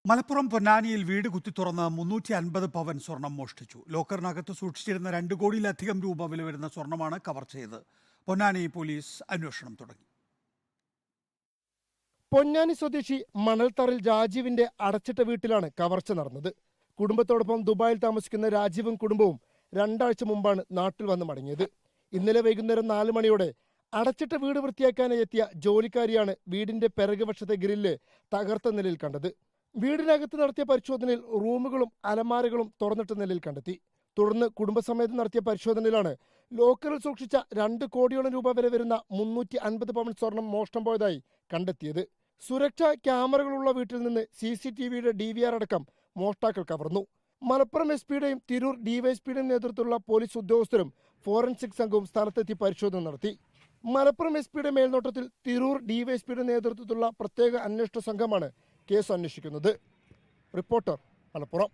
മലപ്പുറം പൊന്നാനിയിൽ വീട് കുത്തിത്തുറന്ന് 350 പവൻ സ്വർണം മോഷ്ടിച്ചു. ലോക്കറിനകത്ത് സൂക്ഷിച്ചിരുന്ന 2 കോടിയിലധികം രൂപ വില വരുന്ന സ്വർണമാണ് കവർ ചെയ്തത്. പൊന്നാനി പോലീസ് അന്വേഷണം തുടങ്ങി. പൊന്നാനി സ്വദേശി മണൽത്തറയിൽ രാജീവിന്റെ അടച്ചിട്ട വീട്ടിലാണ് കവർച്ച നടന്നത്. കുടുംബത്തോടൊപ്പം ദുബായിൽ താമസിക്കുന്ന രാജീവും കുടുംബവും 2 ആഴ്ച മുമ്പാണ് നാട്ടിൽ വന്ന് മടങ്ങിയത്. ഇന്നലെ വൈകുന്നേരം 4 മണിയോടെ അടച്ചിട്ട വീട് വൃത്തിയാക്കാനായി എത്തിയ ജോലിക്കാരിയാണ് വീടിന്റെ പിറകുവശത്തെ ഗ്രില്ല് തകർത്ത നിലയിൽ കണ്ടത്. വീടിനകത്ത് നടത്തിയ പരിശോധനയിൽ റൂമുകളും അലമാരകളും തുറന്നിട്ട നിലയിൽ കണ്ടെത്തി. തുടർന്ന് കുടുംബസമേതം നടത്തിയ പരിശോധനയിലാണ് ലോക്കറിൽ സൂക്ഷിച്ച 2 കോടിയോളം രൂപ വില വരുന്ന 350 പവൻ സ്വർണം മോഷണം പോയതായി കണ്ടെത്തിയത്. സുരക്ഷാ ക്യാമറകളുള്ള വീട്ടിൽ നിന്ന് CCTVയുടെ DVR അടക്കം മോഷ്ടാക്കൾ കവർന്നു. മലപ്പുറം SP-യുടെയും തിരൂർ DYSP-യുടെയും നേതൃത്വത്തിലുള്ള പോലീസ് ഉദ്യോഗസ്ഥരും ഫോറൻസിക് സംഘവും സ്ഥലത്തെത്തി പരിശോധന നടത്തി. മലപ്പുറം SP-യുടെ മേൽനോട്ടത്തിൽ തിരൂർ DYSP-യുടെ നേതൃത്വത്തിലുള്ള പ്രത്യേക അന്വേഷണ സംഘമാണ് കേസ് അന്വേഷിക്കുന്നത്. റിപ്പോർട്ടർ, മലപ്പുറം.